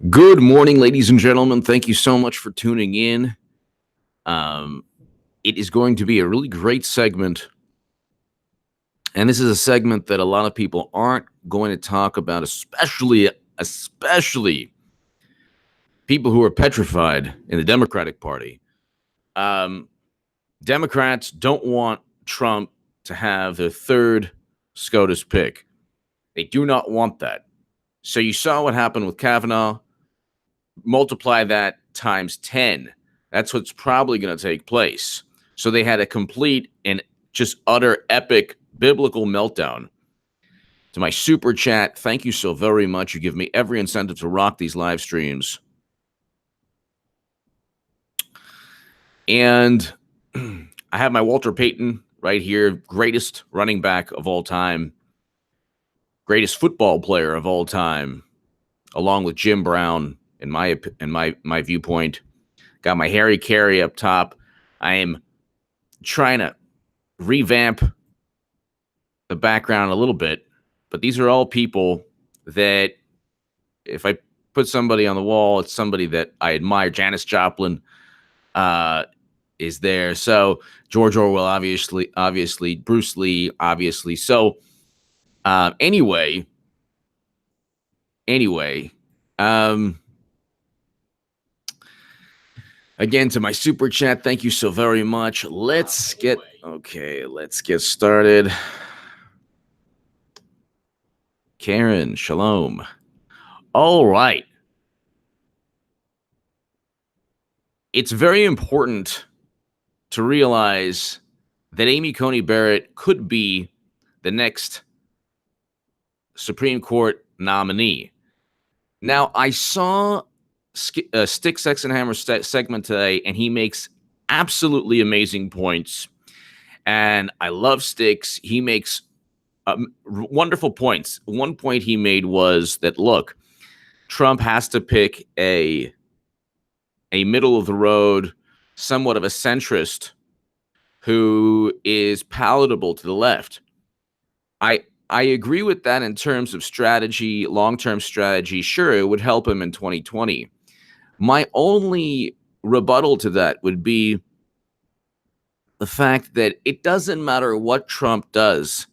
Good morning, ladies and gentlemen. Thank you so much for tuning in. Um, it is going to be a really great segment. And this is a segment that a lot of people aren't going to talk about, especially people who are petrified in the Democratic Party. Um, Democrats don't want Trump to have their third SCOTUS pick. They do not want that. So you saw what happened with Kavanaugh. Multiply that times 10. That's what's probably going to take place. So they had a complete and just utter epic biblical meltdown. To my super chat, thank you so very much. You give me every incentive to rock these live streams. And I have my Walter Payton right here, greatest running back of all time, greatest football player of all time, along with Jim Brown, in my viewpoint. Got my Harry Carey up top. I am trying to revamp the background a little bit, but these are all people that if I put somebody on the wall, it's somebody that I admire. Janis Joplin is there. So George Orwell, obviously, Bruce Lee, obviously. So anyway, again, to my super chat, thank you so very much. Let's get started. Karen, shalom. All right. It's very important to realize that Amy Coney Barrett could be the next Supreme Court nominee. Now, I saw Stick, Sex, and Hammer segment today, and he makes absolutely amazing points. And I love Sticks. He makes wonderful points. One point he made was that, look, Trump has to pick a middle of the road, somewhat of a centrist who is palatable to the left. I agree with that in terms of strategy, long-term strategy. Sure, it would help him in 2020. My only rebuttal to that would be the fact that it doesn't matter what Trump does.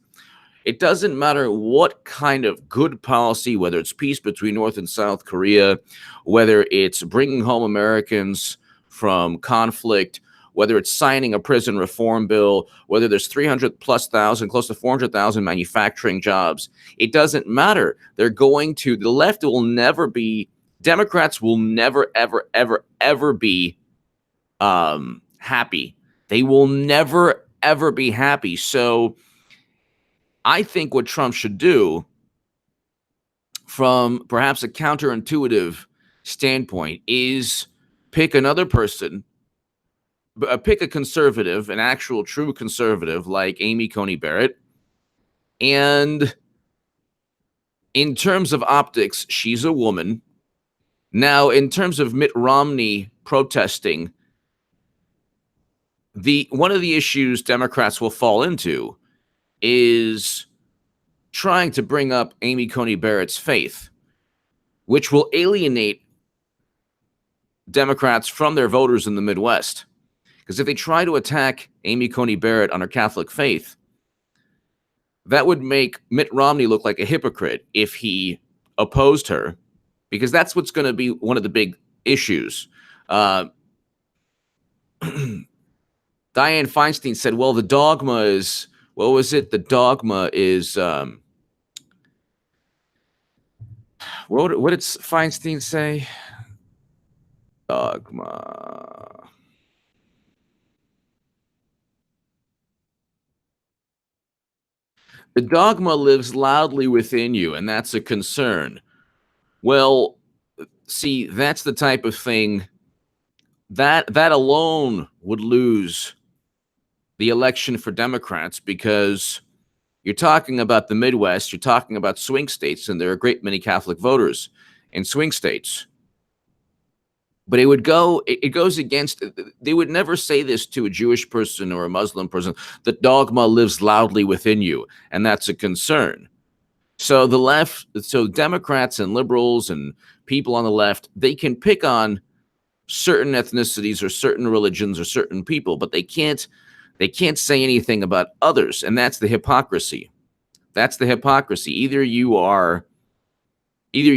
It doesn't matter what kind of good policy, whether it's peace between North and South Korea, whether it's bringing home Americans from conflict, whether it's signing a prison reform bill, whether there's 300,000+, close to 400,000 manufacturing jobs. It doesn't matter. The left will never be, Democrats will never, ever, ever, ever be happy. They will never, ever be happy. So I think what Trump should do, from perhaps a counterintuitive standpoint, is pick another person, pick a conservative, an actual true conservative like Amy Coney Barrett. And in terms of optics, she's a woman. Now, in terms of Mitt Romney protesting, one of the issues Democrats will fall into is trying to bring up Amy Coney Barrett's faith, which will alienate Democrats from their voters in the Midwest. Because if they try to attack Amy Coney Barrett on her Catholic faith, that would make Mitt Romney look like a hypocrite if he opposed her, because that's what's going to be one of the big issues. Dianne Feinstein said, well, the dogma is, what was it? The dogma is, what did Feinstein say? Dogma. The dogma lives loudly within you, and that's a concern. Well, see, that's the type of thing that alone would lose the election for Democrats, because you're talking about the Midwest, you're talking about swing states, and there are a great many Catholic voters in swing states. But it goes against, they would never say this to a Jewish person or a Muslim person. The dogma lives loudly within you, and that's a concern. So the left, so Democrats and liberals and people on the left, they can pick on certain ethnicities or certain religions or certain people, but they can't say anything about others, and that's the hypocrisy. That's the hypocrisy. Either you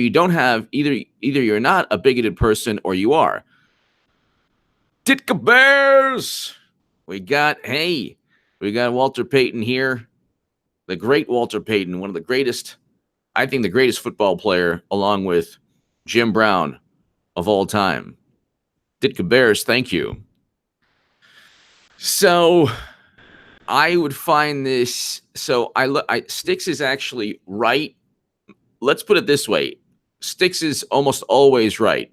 don't have either you're not a bigoted person or you are. Ditka Bears. We got Walter Payton here, the great Walter Payton, one of the greatest, I think the greatest football player, along with Jim Brown of all time. Ditka Bears, thank you. So I would find this. So Sticks is actually right. Let's put it this way: Sticks is almost always right,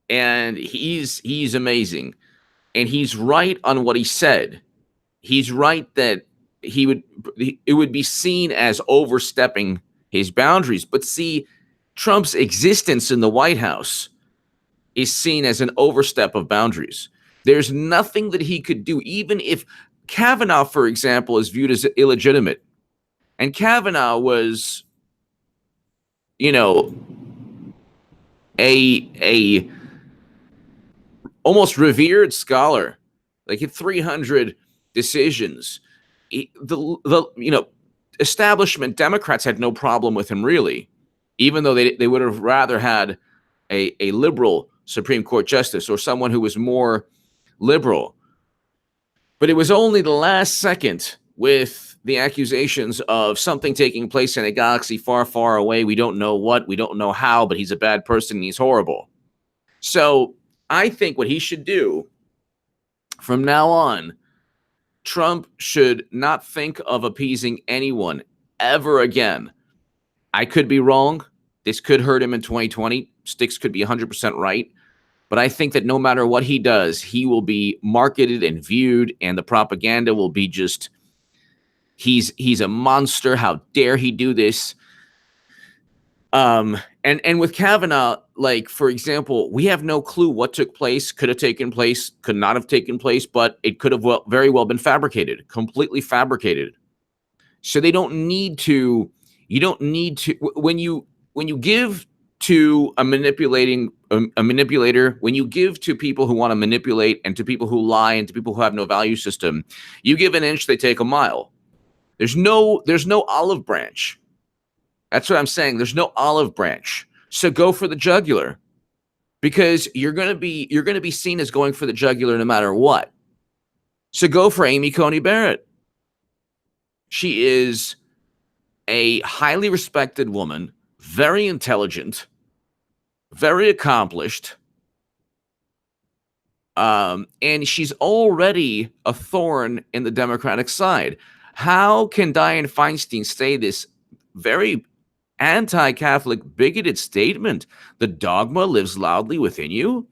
and he's amazing, and he's right on what he said. He's right that it would be seen as overstepping his boundaries. But see, Trump's existence in the White House is seen as an overstep of boundaries. There's nothing that he could do, even if Kavanaugh, for example, is viewed as illegitimate. And Kavanaugh was, a almost revered scholar, like had 300 decisions. The establishment Democrats had no problem with him, really, even though they would have rather had a liberal Supreme Court justice or someone who was more liberal. But it was only the last second, with the accusations of something taking place in a galaxy far, far away. We don't know what, we don't know how, but he's a bad person and he's horrible. So I think what he should do from now on, Trump should not think of appeasing anyone ever again. I could be wrong. This could hurt him in 2020. Sticks could be 100% right. But I think that no matter what he does, he will be marketed and viewed, and the propaganda will be just, he's a monster. How dare he do this? And with Kavanaugh, like, for example, we have no clue what took place, could have taken place, could not have taken place, but it could have very well been fabricated, completely fabricated. So you don't need to, when you give to a manipulator, when you give to people who want to manipulate and to people who lie and to people who have no value system, you give an inch, they take a mile. There's no olive branch. That's what I'm saying. There's no olive branch. So go for the jugular, because you're going to be seen as going for the jugular no matter what. So go for Amy Coney Barrett. She is a highly respected woman, very intelligent, very accomplished, and she's already a thorn in the Democratic side. How can Dianne Feinstein say this very anti-Catholic, bigoted statement? The dogma lives loudly within you?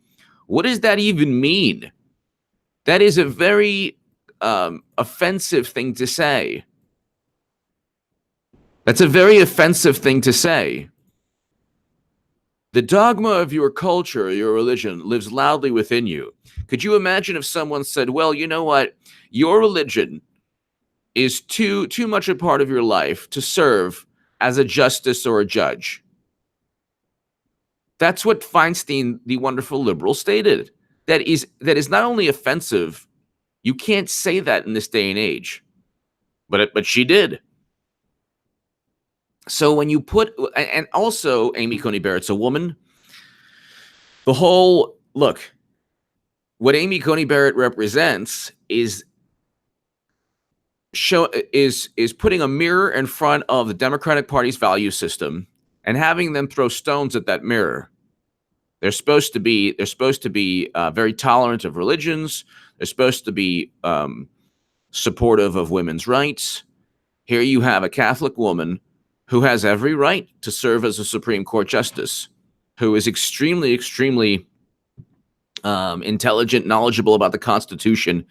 What does that even mean? That is a very offensive thing to say. That's a very offensive thing to say. The dogma of your culture, your religion, lives loudly within you. Could you imagine if someone said, well, you know what? Your religion is too much a part of your life to serve as a justice or a judge. That's what Feinstein, the wonderful liberal, stated. That is not only offensive, you can't say that in this day and age. But she did. So when you put, and also Amy Coney Barrett's a woman. What Amy Coney Barrett represents is putting a mirror in front of the Democratic Party's value system and having them throw stones at that mirror. They're supposed to be very tolerant of religions. They're supposed to be supportive of women's rights. Here you have a Catholic woman who has every right to serve as a Supreme Court justice, who is extremely, extremely intelligent, knowledgeable about the Constitution,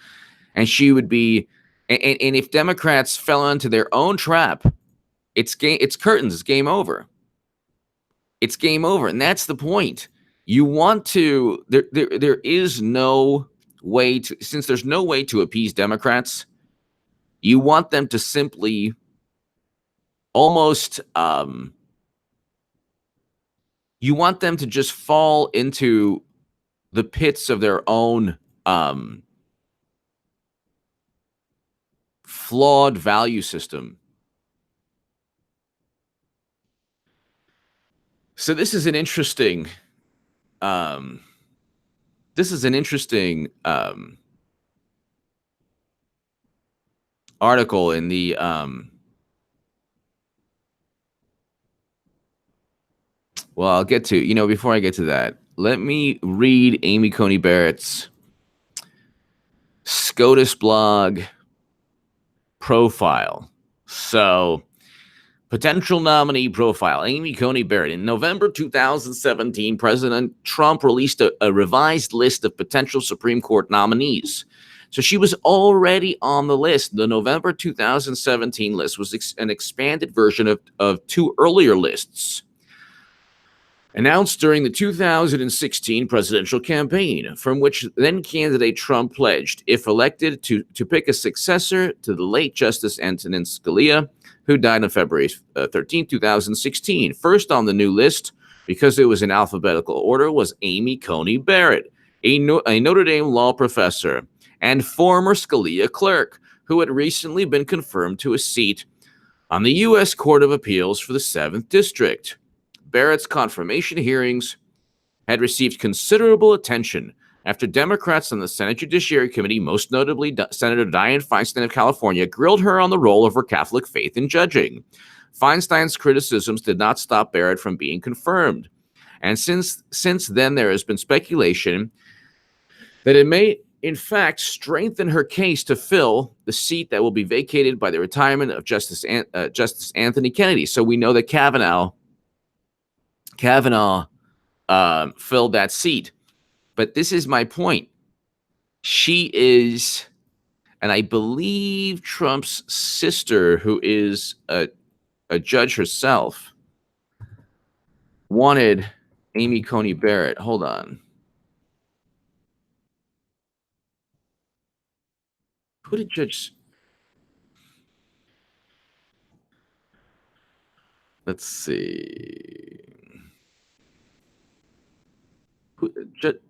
and she would be. And if Democrats fell into their own trap, it's curtains. It's game over. It's game over, and that's the point. You want to. There is no way to, since there's no way to appease Democrats. You want them to simply almost you want them to just fall into the pits of their own flawed value system. So this is an interesting article in the well, I'll get to, before I get to that, let me read Amy Coney Barrett's SCOTUS blog profile. So, potential nominee profile, Amy Coney Barrett. In November 2017, President Trump released a revised list of potential Supreme Court nominees. So she was already on the list. The November 2017 list was an expanded version of two earlier lists announced during the 2016 presidential campaign, from which then-candidate Trump pledged, if elected, to pick a successor to the late Justice Antonin Scalia, who died on February 13, 2016. First on the new list, because it was in alphabetical order, was Amy Coney Barrett, a Notre Dame law professor and former Scalia clerk, who had recently been confirmed to a seat on the U.S. Court of Appeals for the 7th District. Barrett's confirmation hearings had received considerable attention after Democrats on the Senate Judiciary Committee, most notably Senator Dianne Feinstein of California, grilled her on the role of her Catholic faith in judging. Feinstein's criticisms did not stop Barrett from being confirmed. And since then, there has been speculation that it may, in fact, strengthen her case to fill the seat that will be vacated by the retirement of Justice Anthony Kennedy. So we know that Kavanaugh filled that seat. But this is my point. She is, and I believe Trump's sister, who is a judge herself, wanted Amy Coney Barrett. Hold on. Who did Judge? Let's see.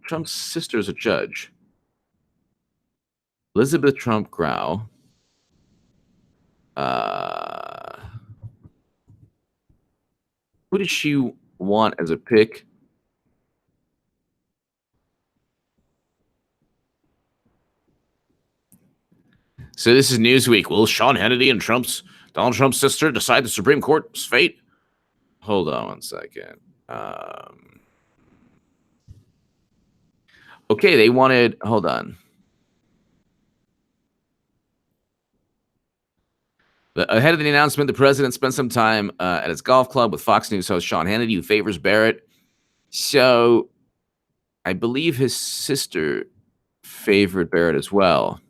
Trump's sister is a judge. Elizabeth Trump Grau. Who did she want as a pick? So this is Newsweek. Will Sean Hannity and Donald Trump's sister decide the Supreme Court's fate? Hold on one second. Okay, they wanted. Hold on. Ahead of the announcement, the president spent some time at his golf club with Fox News host Sean Hannity, who favors Barrett. So I believe his sister favored Barrett as well.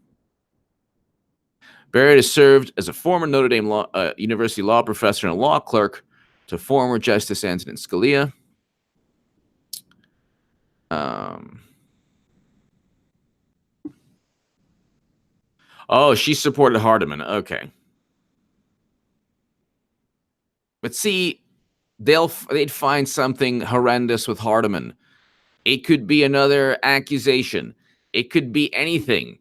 Barrett has served as a former Notre Dame University law professor and law clerk to former Justice Antonin Scalia. Oh, she supported Hardiman. Okay. But see, they'd find something horrendous with Hardiman. It could be another accusation. It could be anything.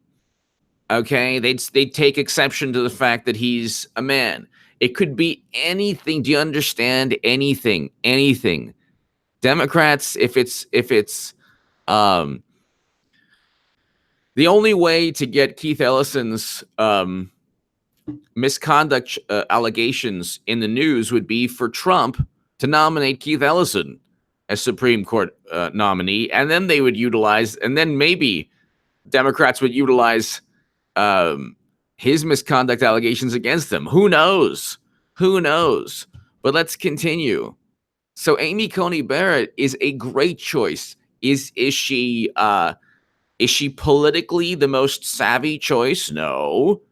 Okay, they'd take exception to the fact that he's a man. It could be anything. Do you understand? Anything. Democrats, if it's the only way to get Keith Ellison's misconduct allegations in the news would be for Trump to nominate Keith Ellison as Supreme Court nominee, and then they would utilize, and then maybe Democrats would utilize his misconduct allegations against them. Who knows? But let's continue. So Amy Coney Barrett is a great choice. Is she politically the most savvy choice? No.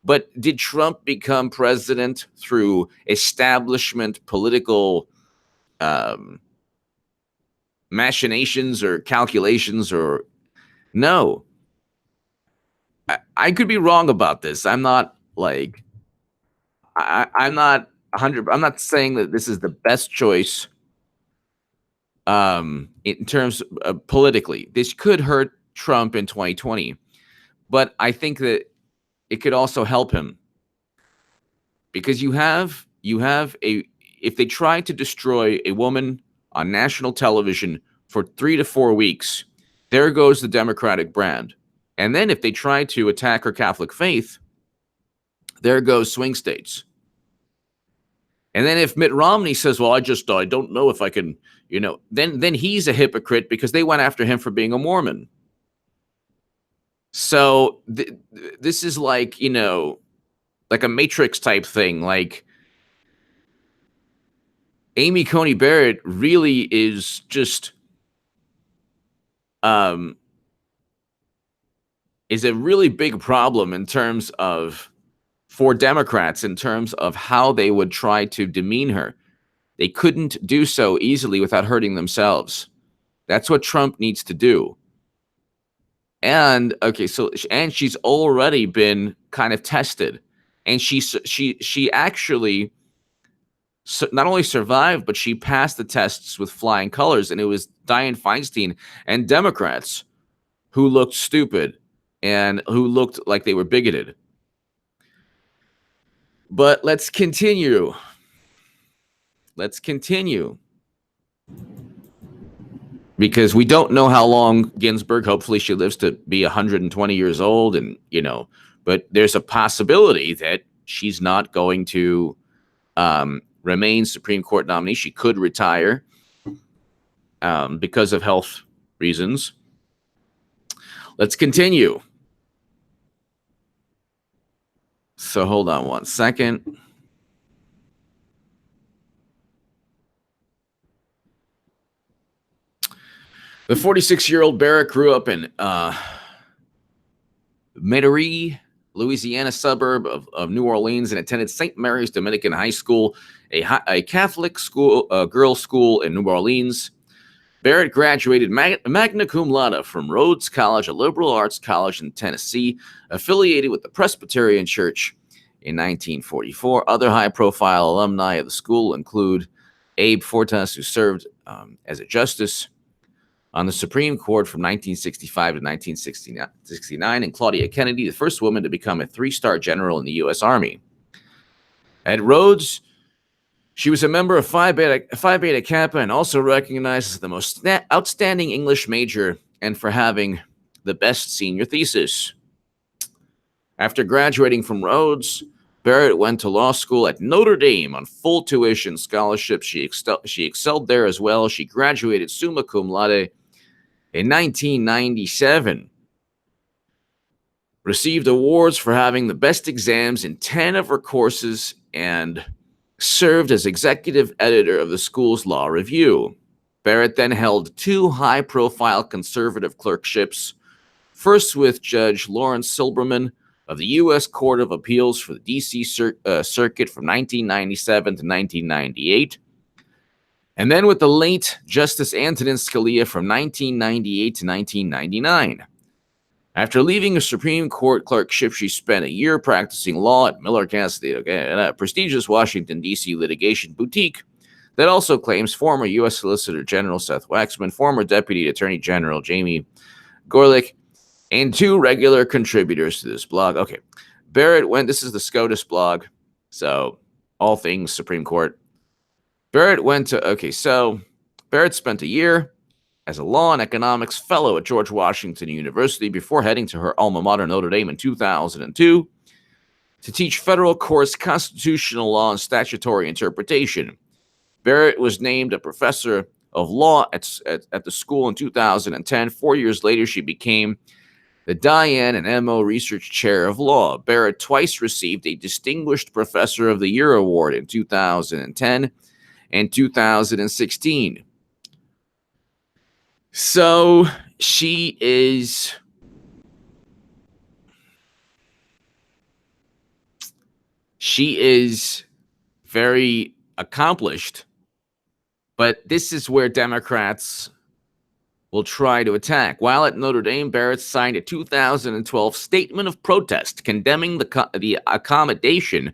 But did Trump become president through establishment political machinations or calculations? Or no? I could be wrong about this. I'm not 100. I'm not saying that this is the best choice in terms of politically. This could hurt Trump in 2020, but I think that it could also help him because you have a if they try to destroy a woman on national television for 3 to 4 weeks, there goes the Democratic brand. And then if they try to attack her Catholic faith, there goes swing states. And then if Mitt Romney says, "Well, I don't know if I can," then he's a hypocrite because they went after him for being a Mormon. So this is like a Matrix type thing. Like Amy Coney Barrett really is just is a really big problem in terms of for Democrats in terms of how they would try to demean her. They couldn't do so easily without hurting themselves. That's what Trump needs to do. And and she's already been kind of tested, and she actually not only survived, but she passed the tests with flying colors. And it was Dianne Feinstein and Democrats who looked stupid and who looked like they were bigoted. But let's continue. Because we don't know how long Ginsburg, hopefully she lives to be 120 years old. And, but there's a possibility that she's not going to remain Supreme Court nominee. She could retire because of health reasons. Let's continue. So hold on one second. The 46-year-old Barrett grew up in Metairie, Louisiana suburb of New Orleans, and attended St. Mary's Dominican High School, a Catholic school, girls' school in New Orleans. Barrett graduated magna cum laude from Rhodes College, a liberal arts college in Tennessee, affiliated with the Presbyterian Church in 1944. Other high-profile alumni of the school include Abe Fortas, who served as a justice on the Supreme Court from 1965 to 1969, and Claudia Kennedy, the first woman to become a 3-star general in the U.S. Army. At Rhodes, she was a member of Phi Beta Kappa and also recognized as the most outstanding English major and for having the best senior thesis. After graduating from Rhodes, Barrett went to law school at Notre Dame on full tuition scholarship. She excelled there as well. She graduated summa cum laude in 1997. Received awards for having the best exams in 10 of her courses and served as executive editor of the school's law review. Barrett then held 2 high-profile conservative clerkships, first with Judge Lawrence Silberman of the U.S. Court of Appeals for the D.C. Circuit from 1997 to 1998, and then with the late Justice Antonin Scalia from 1998 to 1999. After leaving a Supreme Court clerkship, she spent a year practicing law at Miller Cassidy, a prestigious Washington, D.C. litigation boutique that also claims former U.S. Solicitor General Seth Waxman, former Deputy Attorney General Jamie Gorelick, and 2 regular contributors to this blog. Okay, this is the SCOTUS blog, so all things Supreme Court. Barrett spent a year as a law and economics fellow at George Washington University before heading to her alma mater, Notre Dame, in 2002 to teach federal courts constitutional law and statutory interpretation. Barrett was named a professor of law at the school in 2010. 4 years later, she became the Dianne and M.O. Research Chair of Law. Barrett twice received a Distinguished Professor of the Year award in 2010 and 2016. So she is very accomplished, but this is where Democrats will try to attack. While at Notre Dame, Barrett signed a 2012 statement of protest condemning the accommodation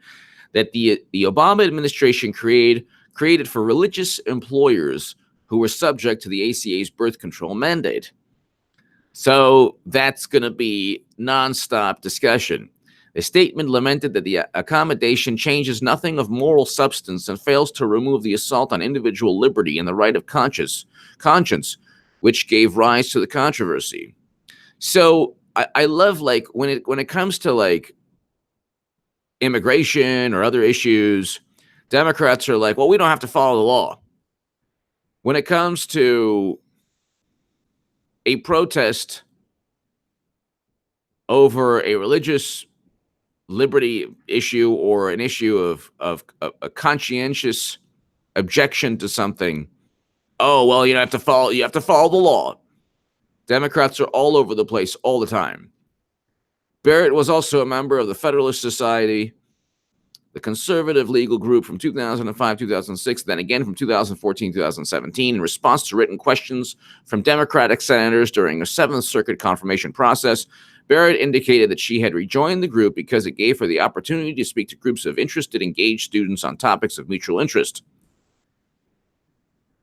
that the Obama administration created for religious employers who were subject to the ACA's birth control mandate. So that's going to be nonstop discussion. The statement lamented that the accommodation changes nothing of moral substance and fails to remove the assault on individual liberty and the right of conscience, which gave rise to the controversy. So I love, like, when it comes to like immigration or other issues, Democrats are like, well, we don't have to follow the law. When it comes to a protest over a religious liberty issue or an issue of a conscientious objection to something, oh, well, you have to follow the law. Democrats are all over the place all the time. Barrett was also a member of the Federalist Society, the conservative legal group from 2005, 2006, then again from 2014, 2017. In response to written questions from Democratic senators during a Seventh Circuit confirmation process, Barrett indicated that she had rejoined the group because it gave her the opportunity to speak to groups of interested, engaged students on topics of mutual interest.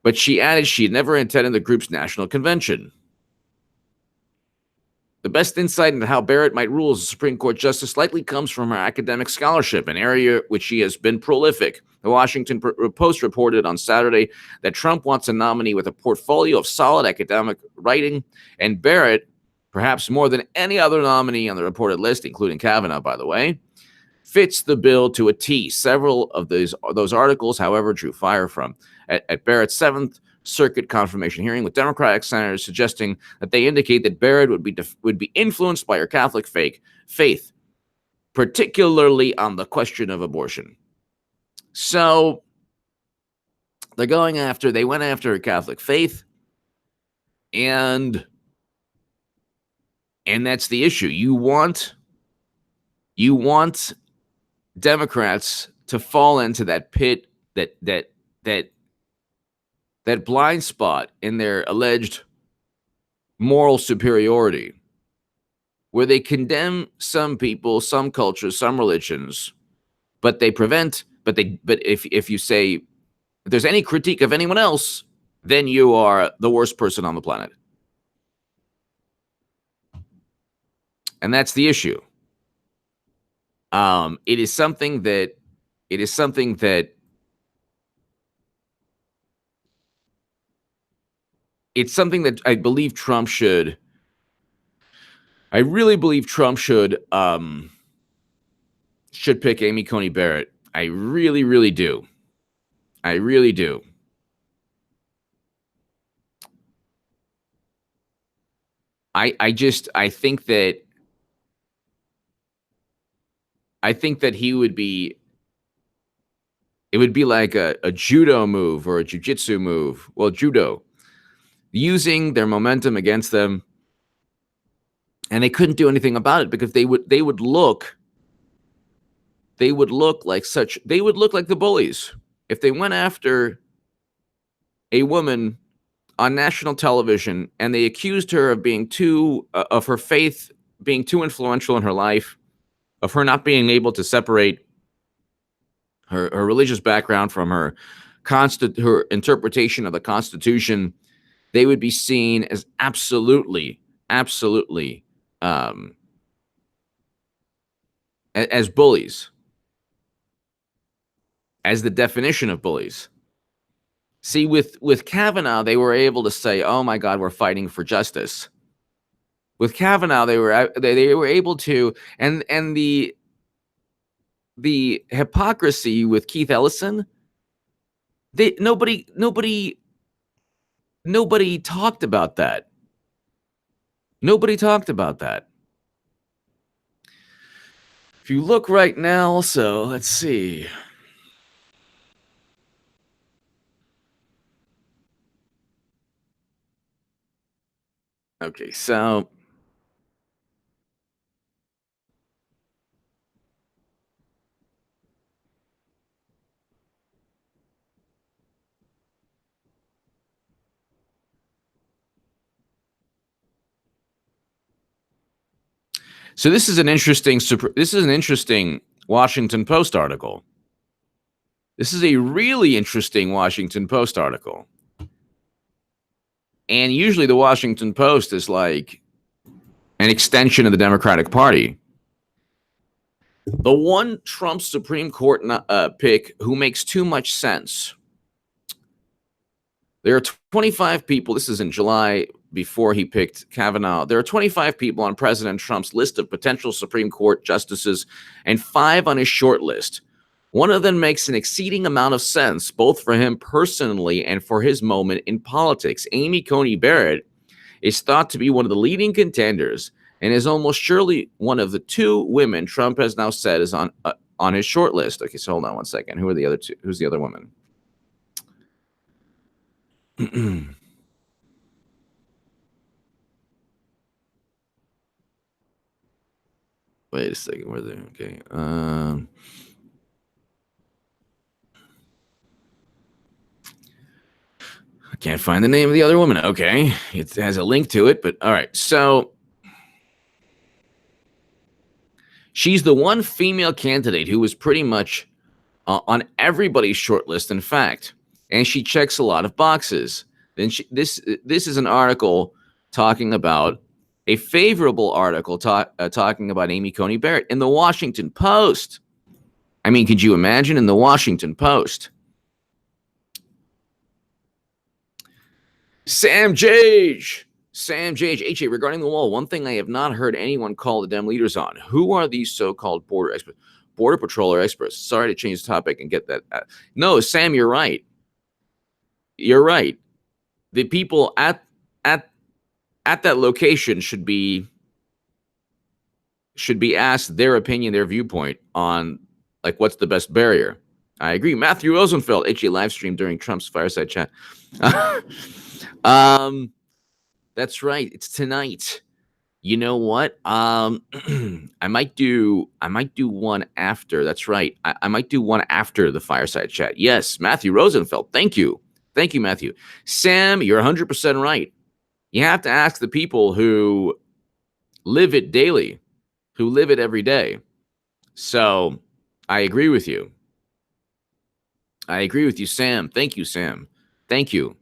But she added she had never attended the group's national convention. The best insight into how Barrett might rule as a Supreme Court justice likely comes from her academic scholarship, an area which she has been prolific. The Washington Post reported on Saturday that Trump wants a nominee with a portfolio of solid academic writing, and Barrett, perhaps more than any other nominee on the reported list, including Kavanaugh, by the way, fits the bill to a T. Several of those articles, however, drew fire from at Barrett's Seventh Circuit confirmation hearing, with Democratic senators suggesting that they indicate that Barrett would be influenced by her Catholic faith, particularly on the question of abortion. So they went after her Catholic faith, and that's the issue. You want Democrats to fall into that pit, that blind spot in their alleged moral superiority, where they condemn some people, some cultures, some religions, but if you say, if there's any critique of anyone else, then you are the worst person on the planet. And that's the issue. It is something that I believe Trump should. I really believe Trump should pick Amy Coney Barrett. I really, really do. I really do. I think that he would be. It would be like a judo move or a jiu-jitsu move. Well, judo, using their momentum against them, and they couldn't do anything about it because they would look like the bullies if they went after a woman on national television and they accused her of being of her faith being too influential in her life, of her not being able to separate her religious background from her interpretation of the Constitution. They would be seen as absolutely as bullies, as the definition of bullies. See, with Kavanaugh, they were able to say, "Oh my God, we're fighting for justice." With Kavanaugh, they were able to, and the hypocrisy with Keith Ellison, nobody talked about that. Nobody talked about that. If you look right now, so let's see. Okay, so this is an interesting Washington Post article. This is a really interesting Washington Post article. And usually the Washington Post is like an extension of the Democratic Party. The one Trump Supreme Court pick who makes too much sense. There are 25 people. This is in July before he picked Kavanaugh. There are 25 people on President Trump's list of potential Supreme Court justices and 5 on his short list. One of them makes an exceeding amount of sense, both for him personally and for his moment in politics. Amy Coney Barrett is thought to be one of the leading contenders and is almost surely one of the 2 women Trump has now said is on his short list. Okay, so hold on one second. Who are the other 2? Who's the other woman? Wait a second. Where are they? Okay. I can't find the name of the other woman. Okay. It has a link to it, but all right. So she's the one female candidate who was pretty much on everybody's short list, in fact, and she checks a lot of boxes. Then this is an article talking about a favorable article talking about Amy Coney Barrett in the Washington Post. I mean, could you imagine in the Washington Post? Sam Jage, HA, regarding the wall, one thing I have not heard anyone call the Dem leaders on. Who are these so-called border experts? Border patroller experts. Sorry to change the topic and get that. No, Sam, you're right. You're right. The people at that location should be asked their opinion, their viewpoint on like what's the best barrier. I agree. Matthew Rosenfeld, HA live stream during Trump's fireside chat. That's right. It's tonight. You know what? I might do one after. That's right. I might do one after the fireside chat. Yes, Matthew Rosenfeld. Thank you. Thank you, Matthew. Sam, you're 100% right. You have to ask the people who live it daily, who live it every day. So I agree with you. I agree with you, Sam. Thank you, Sam. Thank you.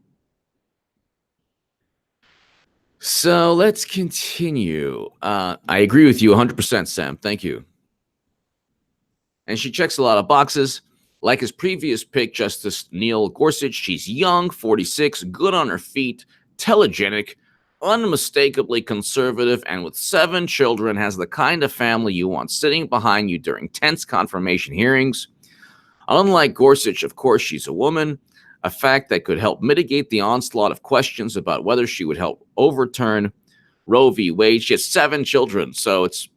So let's continue. I agree with you 100%, Sam. Thank you. And she checks a lot of boxes. Like his previous pick, Justice Neil Gorsuch, she's young, 46, good on her feet, telegenic, unmistakably conservative, and with 7 children, has the kind of family you want sitting behind you during tense confirmation hearings. Unlike Gorsuch, of course, she's a woman, a fact that could help mitigate the onslaught of questions about whether she would help overturn Roe v. Wade. She has 7 children, so it's,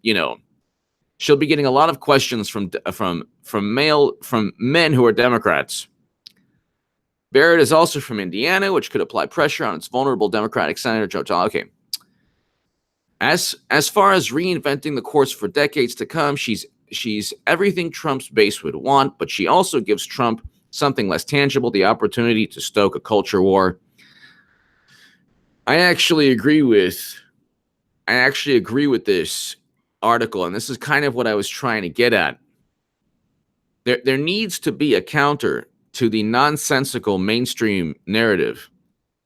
she'll be getting a lot of questions from men who are Democrats. Barrett is also from Indiana, which could apply pressure on its vulnerable Democratic Senator Joe Tall. Okay. As far as reinventing the courts for decades to come, she's everything Trump's base would want, but she also gives Trump something less tangible, the opportunity to stoke a culture war. I actually agree with this article, and this is kind of what I was trying to get at. There needs to be a counter to the nonsensical mainstream narrative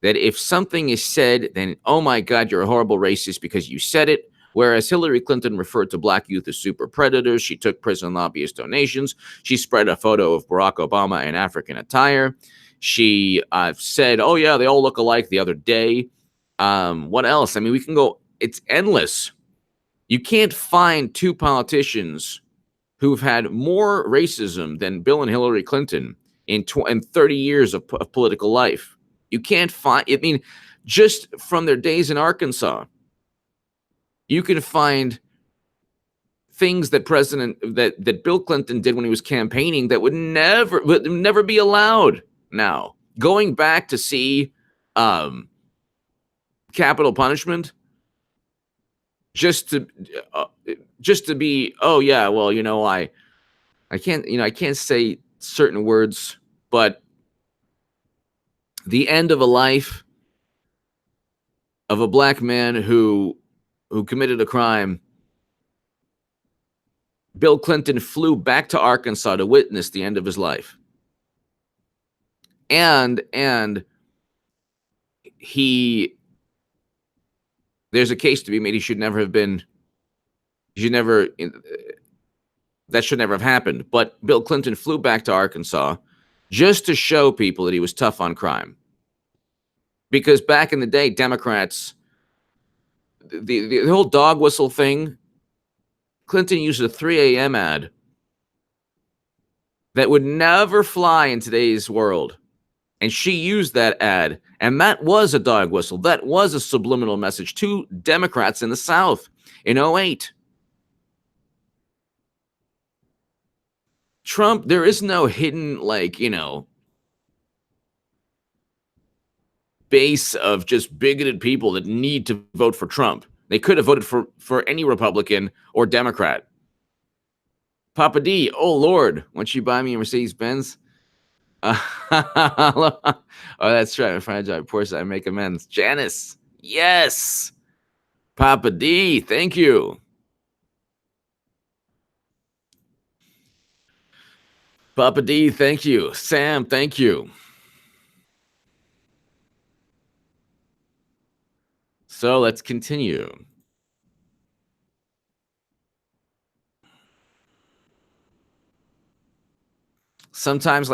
that if something is said, then, oh my God, you're a horrible racist because you said it. Whereas Hillary Clinton referred to black youth as super predators. She took prison lobbyist donations. She spread a photo of Barack Obama in African attire. She said, oh yeah, they all look alike the other day. What else? I mean, we can go, it's endless. You can't find 2 politicians who've had more racism than Bill and Hillary Clinton in 30 years of political life. You can't find, I mean, just from their days in Arkansas, you can find things that that Bill Clinton did when he was campaigning that would never be allowed now. Going back to see capital punishment, just to be, oh yeah, well, I can't say certain words, but the end of a life of a black man who committed a crime. Bill Clinton flew back to Arkansas to witness the end of his life. and there's a case to be made. He should never have been. He should never. That should never have happened. But Bill Clinton flew back to Arkansas just to show people that he was tough on crime. Because back in the day, Democrats, the whole dog whistle thing, Clinton used a 3 a.m. ad that would never fly in today's world. And she used that ad, and that was a dog whistle. That was a subliminal message to Democrats in the South in 2008. Trump, there is no hidden, base of just bigoted people that need to vote for Trump. They could have voted for any Republican or Democrat. Papa D, oh Lord, once you buy me a Mercedes-Benz. Oh, that's right. If I drive Porsche, I make amends. Janice, yes. Papa D, thank you. Papa D, thank you. Sam, thank you. So let's continue. Sometimes,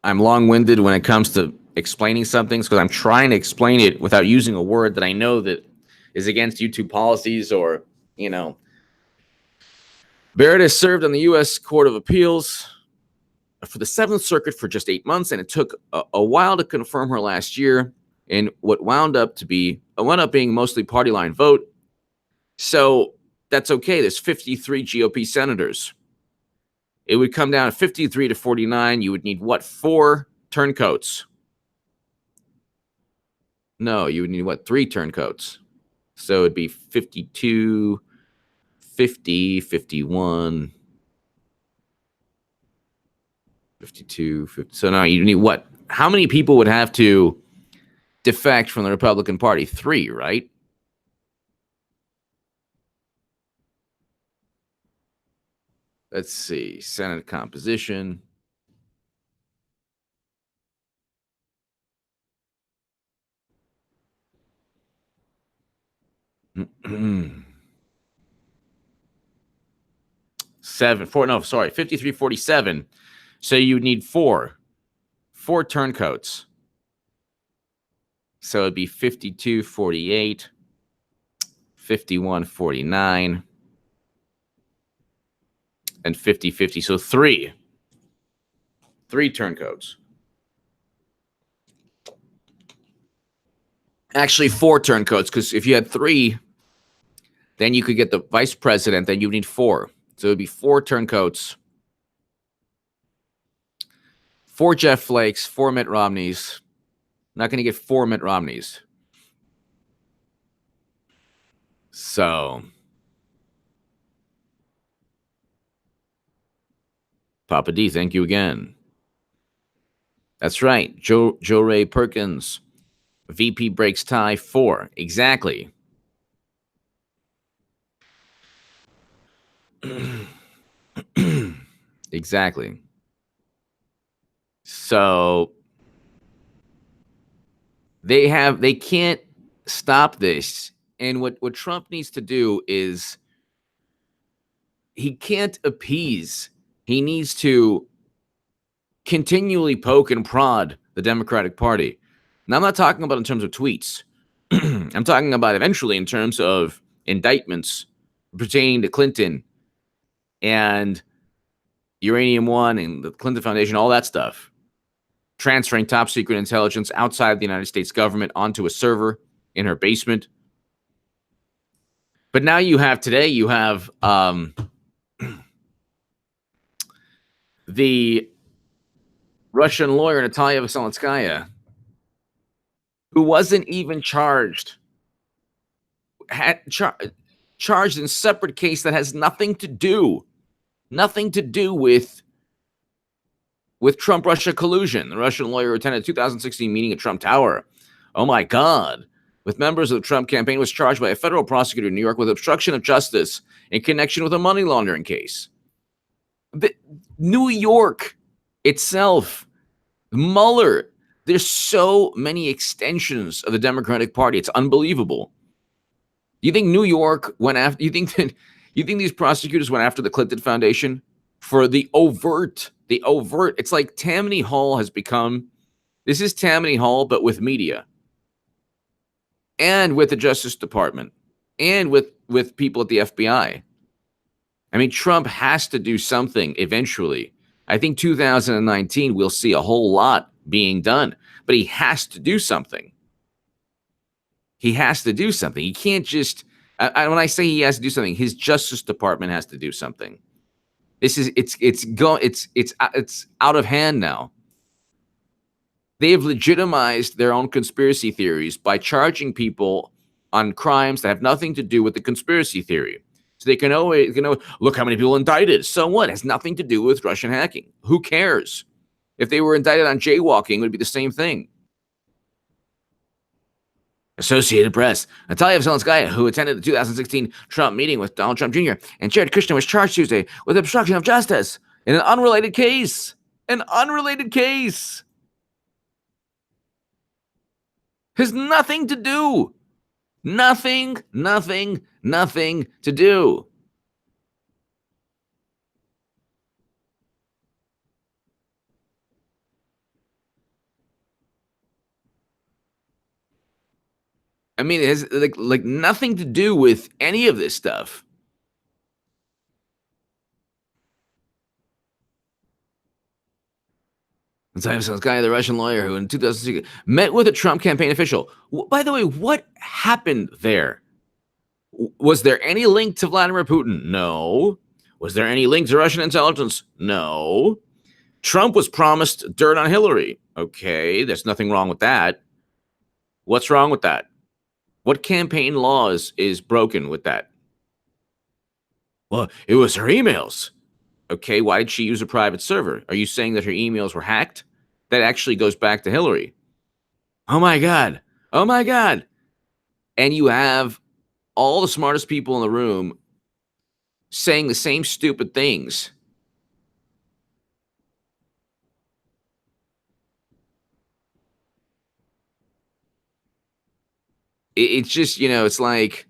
I'm long-winded when it comes to explaining something because I'm trying to explain it without using a word that I know that is against YouTube policies or, Barrett has served on the U.S. Court of Appeals for the Seventh Circuit for just 8 months, and it took a while to confirm her last year in what wound up being mostly party line vote. So that's okay. There's 53 GOP senators. It would come down to 53 to 49. You would need what? 4 turncoats. No, you would need what? 3 turncoats. So it'd be 52, 50, 51, 52, 50. So now you need what? How many people would have to defect from the Republican Party? 3, right? Let's see. Senate composition. Seven, four, no, sorry, 53-47. So you need 4 turncoats. So it'd be 52-48, 51-49, and 50-50. So 3 turncoats. Actually, 4 turncoats, because if you had 3, then you could get the vice president, then you need 4. So it would be 4 turncoats, 4 Jeff Flakes, 4 Mitt Romneys. Not going to get 4 Mitt Romneys. So, Papa D, thank you again. That's right. Joe Ray Perkins. VP breaks tie 4. Exactly. Exactly. So they can't stop this. And what Trump needs to do is he can't appease. He needs to continually poke and prod the Democratic Party. Now, I'm not talking about in terms of tweets. I'm talking about eventually in terms of indictments pertaining to Clinton and Uranium One and the Clinton Foundation, all that stuff. Transferring top secret intelligence outside the United States government onto a server in her basement. But now you have the Russian lawyer Natalia Veselnitskaya, who wasn't even charged, charged in a separate case that has nothing to do with Trump-Russia collusion. The Russian lawyer attended a 2016 meeting at Trump Tower. Oh my God. With members of the Trump campaign, was charged by a federal prosecutor in New York with obstruction of justice in connection with a money laundering case. New York itself, Mueller, There's so many extensions of the Democratic Party. It's unbelievable. You think New York went after? You think these prosecutors went after the Clinton Foundation for the overt? It's like Tammany Hall has become. This is Tammany Hall, but with media and with the Justice Department and with people at the FBI. I mean, Trump has to do something eventually. I think 2019 we'll see a whole lot being done, but he has to do something. He has to do something. He can't just. When I say he has to do something, his Justice Department has to do something. It's out of hand now. They have legitimized their own conspiracy theories by charging people on crimes that have nothing to do with the conspiracy theory. So they can always, look how many people indicted. So what? It has nothing to do with Russian hacking. Who cares? If they were indicted on jaywalking, it would be the same thing. Associated Press. Natalia Veselnskaya, who attended the 2016 Trump meeting with Donald Trump Jr. and Jared Kushner, was charged Tuesday with obstruction of justice in an unrelated case. An unrelated case. Has nothing to do. Nothing to do. I mean, it has like nothing to do with any of this stuff. This guy, the Russian lawyer who in 2006 met with a Trump campaign official. By the way, what happened there? Was there any link to Vladimir Putin? No. Was there any link to Russian intelligence? No. Trump was promised dirt on Hillary. Okay, there's nothing wrong with that. What's wrong with that? What campaign laws is broken with that? Well, it was her emails. Okay, why did she use a private server? Are you saying that her emails were hacked? That actually goes back to Hillary. Oh my God. And you have all the smartest people in the room saying the same stupid things. It's just, it's like.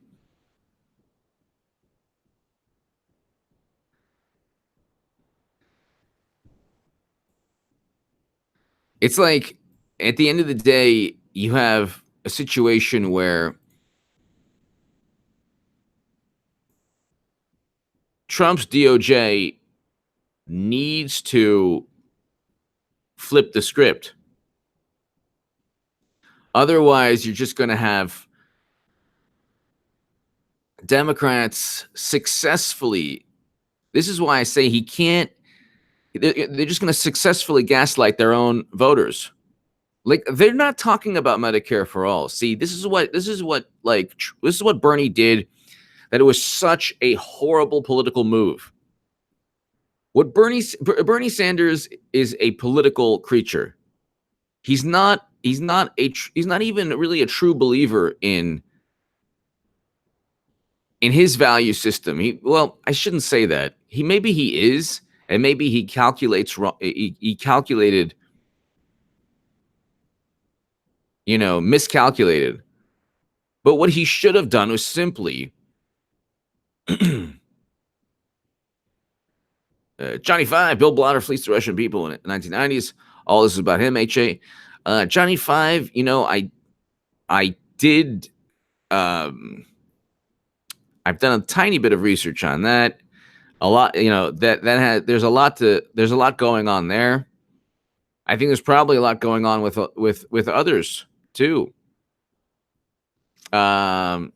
It's like at the end of the day, you have a situation where Trump's DOJ needs to flip the script. Otherwise, you're just going to have Democrats successfully. This is why I say he can't. They're just going to successfully gaslight their own voters. Like, they're not talking about Medicare for all. See, this is what Bernie did, that it was such a horrible political move. What Bernie Sanders is a political creature. He's not even really a true believer in his value system. I shouldn't say that. Maybe he is, and maybe he calculates wrong. He calculated, miscalculated. But what he should have done was simply Johnny Five, Bill Blotter fleeced the Russian people in the 1990s. All this is about him, HA. Johnny Five, I did. I've done a tiny bit of research on that. A lot, there's a lot going on there. I think there's probably a lot going on with others too. Stranahan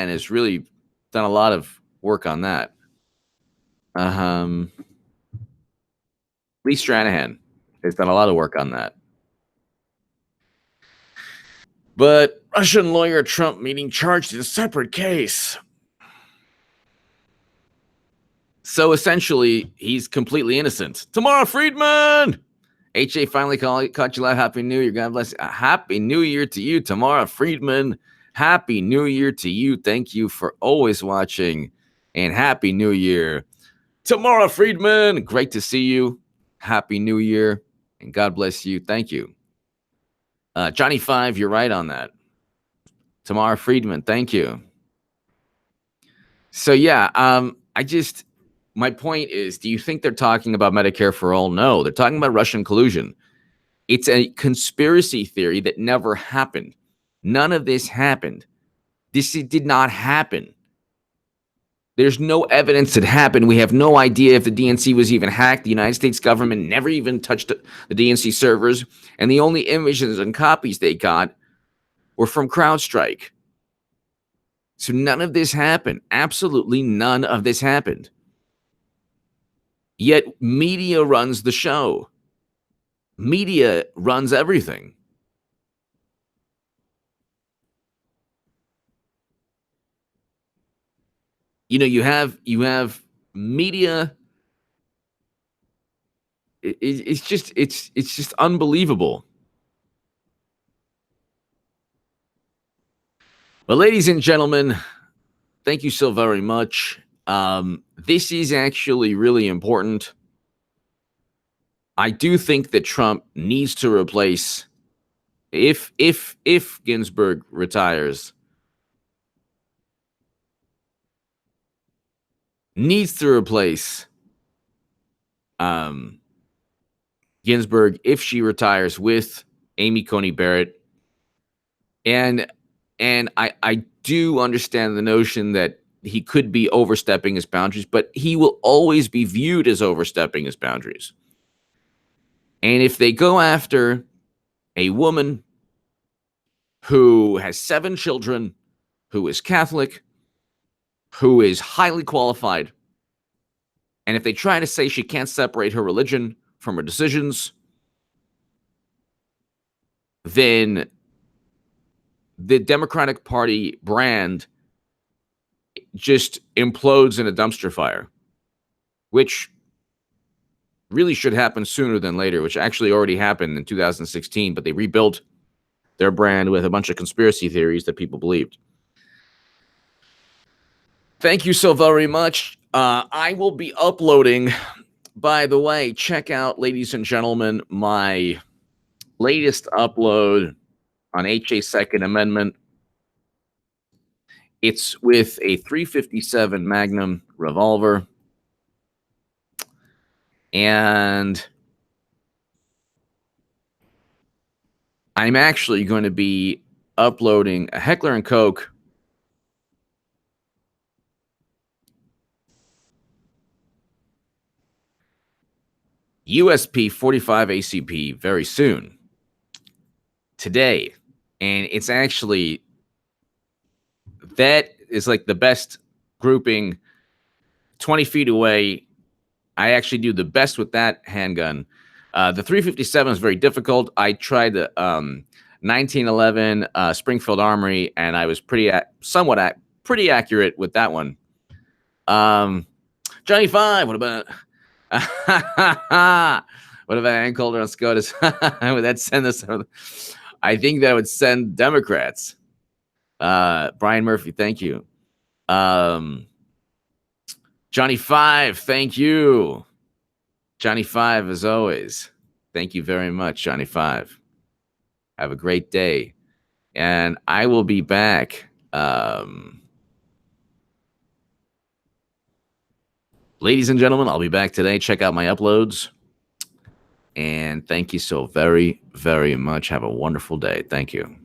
has really done a lot of work on that. Lee Stranahan has done a lot of work on that. But Russian lawyer Trump meeting charged in a separate case. So essentially, he's completely innocent. Tamara Friedman! HA finally caught you live. Happy New Year. God bless you. Happy New Year to you, Tamara Friedman. Happy New Year to you. Thank you for always watching. And Happy New Year. Tamara Friedman, great to see you. Happy New Year. And God bless you. Thank you. Johnny Five, you're right on that. Tamara Friedman, thank you. So yeah, my point is, do you think they're talking about Medicare for all? No, they're talking about Russian collusion. It's a conspiracy theory that never happened. None of this happened. This did not happen. There's no evidence it happened. We have no idea if the DNC was even hacked. The United States government never even touched the DNC servers, and the only images and copies they got were from CrowdStrike. So none of this happened. Absolutely none of this happened. Yet media runs the show. Media runs everything. You have media. It's just unbelievable. Well, ladies and gentlemen, thank you so very much. This is actually really important. I do think that Trump needs to replace, if Ginsburg retires, needs to replace Ginsburg if she retires with Amy Coney Barrett. And I do understand the notion that he could be overstepping his boundaries, but he will always be viewed as overstepping his boundaries. And if they go after a woman who has 7 children, who is Catholic, who is highly qualified, and if they try to say she can't separate her religion from her decisions, then the Democratic Party brand just implodes in a dumpster fire, which really should happen sooner than later, which actually already happened in 2016, but they rebuilt their brand with a bunch of conspiracy theories that people believed. Thank you so very much. I will be uploading, by the way, check out, ladies and gentlemen, my latest upload on HA Second Amendment. It's with a .357 Magnum revolver. And I'm actually going to be uploading a Heckler & Koch USP 45 ACP very soon, today. And it's actually, that is like the best grouping 20 feet away. I actually do the best with that handgun. The .357 is very difficult. I tried the 1911 Springfield Armory, and I was pretty accurate with that one. Johnny Five, what about what about Ann Coulter on SCOTUS? Would that send us? I think that would send Democrats. Brian Murphy, thank you. Johnny Five, thank you. Johnny Five, as always. Thank you very much, Johnny Five. Have a great day. And I will be back. Ladies and gentlemen, I'll be back today. Check out my uploads. And thank you so very, very much. Have a wonderful day. Thank you.